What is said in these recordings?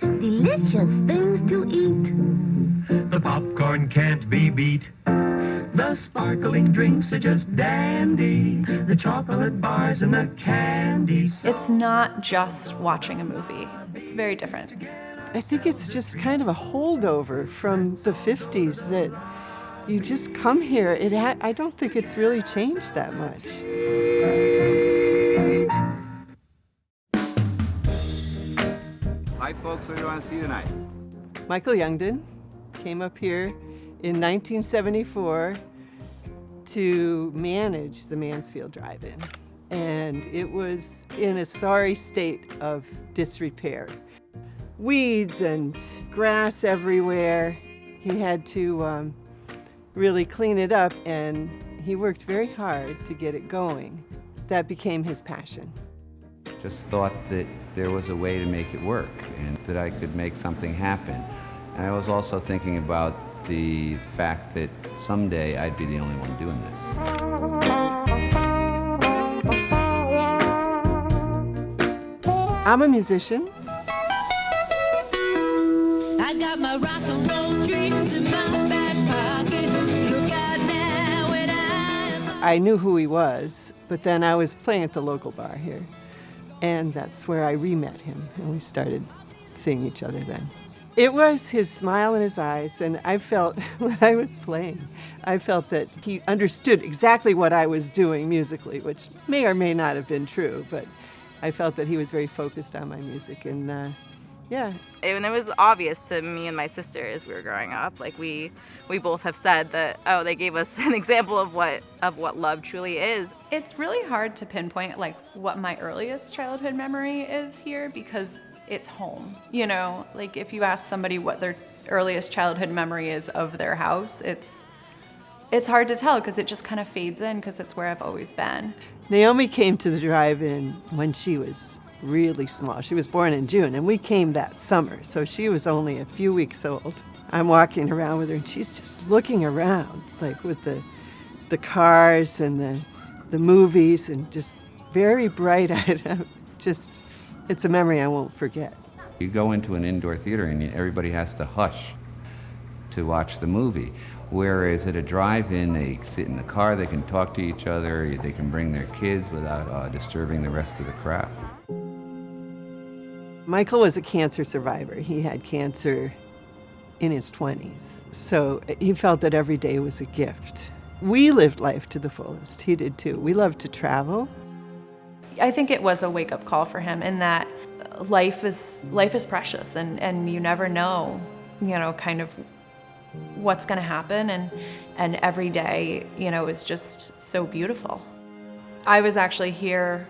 delicious things to eat. The popcorn can't be beat. The sparkling drinks are just dandy. The chocolate bars and the candy. It's not just watching a movie. It's very different. I think it's just kind of a holdover from the 50s that you just come here. I don't think it's really changed that much. Hi, folks. What do you want to see tonight? Michael Youngden came up here in 1974 to manage the Mansfield Drive-In. And it was in a sorry state of disrepair. Weeds and grass everywhere. He had to really clean it up, and he worked very hard to get it going. That became his passion. Just thought that there was a way to make it work and that I could make something happen. And I was also thinking about the fact that someday I'd be the only one doing this. I'm a musician. I got my rock and roll dreams in my back pocket. Look out now when I knew who he was, but then I was playing at the local bar here. And that's where I re-met him, and we started seeing each other then. It was his smile in his eyes, and I felt, when I was playing, I felt that he understood exactly what I was doing musically, which may or may not have been true, but I felt that he was very focused on my music, and yeah. And it was obvious to me and my sister as we were growing up. Like we both have said that, oh, they gave us an example of what love truly is. It's really hard to pinpoint like what my earliest childhood memory is here because it's home. You know, like if you ask somebody what their earliest childhood memory is of their house, it's hard to tell because it just kind of fades in because it's where I've always been. Naomi came to the drive-in when she was really small. She was born in June, and we came that summer, so she was only a few weeks old. I'm walking around with her, and she's just looking around, like with the cars and the movies, and just very bright-eyed. It's a memory I won't forget. You go into an indoor theater, and everybody has to hush to watch the movie. Whereas at a drive-in, they sit in the car, they can talk to each other, they can bring their kids without disturbing the rest of the crowd. Michael was a cancer survivor. He had cancer in his 20s. So he felt that every day was a gift. We lived life to the fullest. He did too. We loved to travel. I think it was a wake-up call for him in that life is precious and you never know, kind of what's going to happen and every day, is just so beautiful. I was actually here,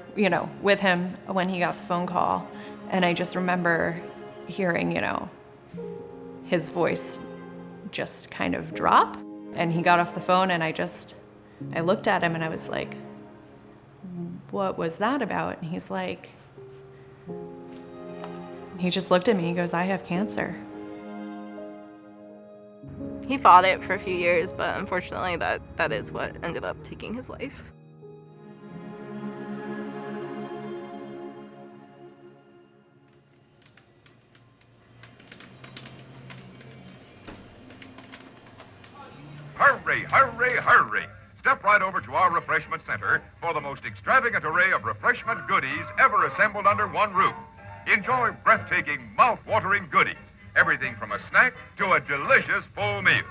with him when he got the phone call, and I just remember hearing, his voice just kind of drop, and he got off the phone, and I looked at him and I was like, what was that about? And he's like, he just looked at me, he goes, I have cancer. He fought it for a few years, but unfortunately that is what ended up taking his life. Hurry, hurry, hurry! Step right over to our refreshment center for the most extravagant array of refreshment goodies ever assembled under one roof. Enjoy breathtaking, mouth-watering goodies. Everything from a snack to a delicious full meal.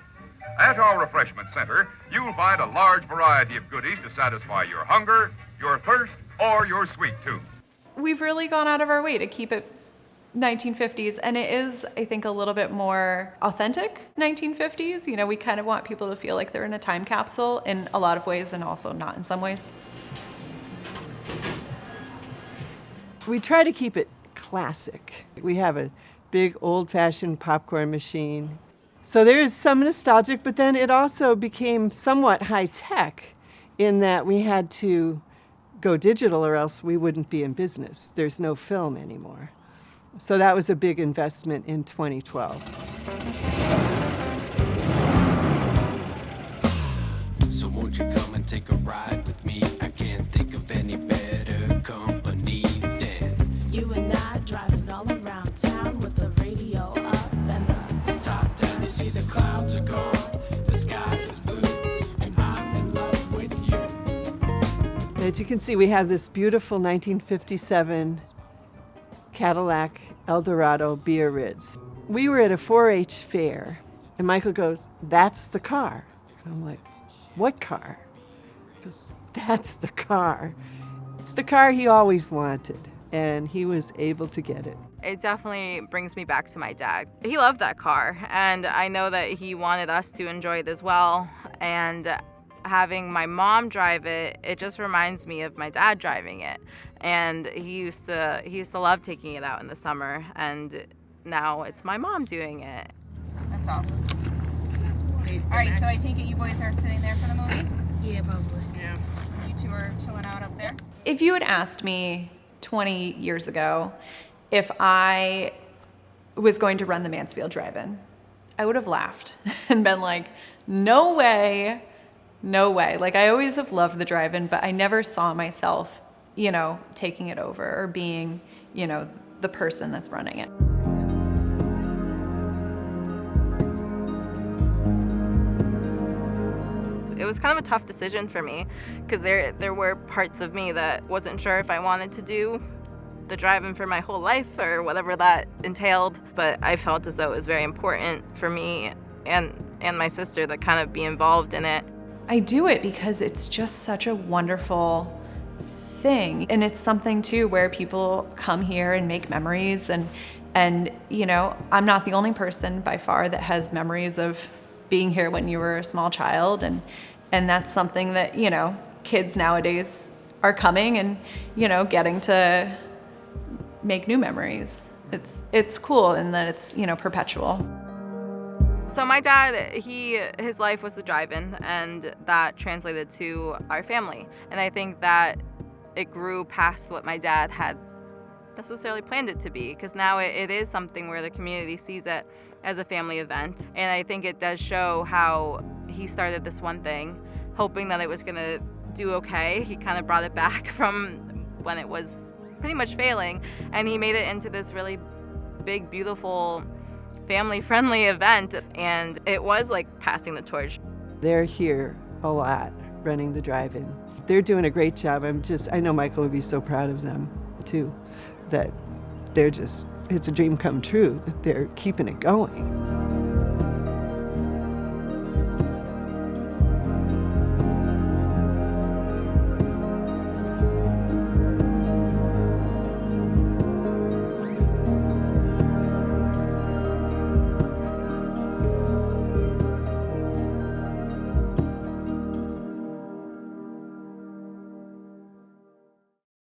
At our refreshment center, you'll find a large variety of goodies to satisfy your hunger, your thirst, or your sweet tooth. We've really gone out of our way to keep it 1950s, and it is, I think, a little bit more authentic 1950s. We kind of want people to feel like they're in a time capsule in a lot of ways and also not in some ways. We try to keep it classic. We have a big old-fashioned popcorn machine. So there is some nostalgic, but then it also became somewhat high-tech in that we had to go digital or else we wouldn't be in business. There's no film anymore. So that was a big investment in 2012. So won't you come and take a ride with me? I can't think of any better company than you and I driving all around town with the radio as you can see, we have this beautiful 1957 Cadillac Eldorado Biarritz. We were at a 4-H fair, and Michael goes, "That's the car." I'm like, "What car?" He goes, "That's the car." It's the car he always wanted, and he was able to get it. It definitely brings me back to my dad. He loved that car, and I know that he wanted us to enjoy it as well. And having my mom drive it, it just reminds me of my dad driving it. And he used to love taking it out in the summer, and now it's my mom doing it. That's all. All right, so I take it you boys are sitting there for the movie? Yeah, probably. Yeah. You two are chilling out up there? If you had asked me 20 years ago if I was going to run the Mansfield Drive-In, I would have laughed and been like, no way, no way. Like, I always have loved the drive-in, but I never saw myself, taking it over or being, the person that's running it. It was kind of a tough decision for me because there were parts of me that wasn't sure if I wanted to do the drive-in for my whole life or whatever that entailed, but I felt as though it was very important for me and my sister to kind of be involved in it. I do it because it's just such a wonderful thing, and it's something too where people come here and make memories, and I'm not the only person by far that has memories of being here when you were a small child, and that's something that kids nowadays are coming and getting to make new memories. It's cool in that it's perpetual. So my dad, his life was the drive-in, and that translated to our family. And I think that it grew past what my dad had necessarily planned it to be, because now it is something where the community sees it as a family event. And I think it does show how he started this one thing, hoping that it was gonna do okay. He kind of brought it back from when it was pretty much failing, and he made it into this really big, beautiful, family-friendly event, and it was like passing the torch. They're here a lot, running the drive-in. They're doing a great job. I know Michael would be so proud of them too, that it's a dream come true that they're keeping it going.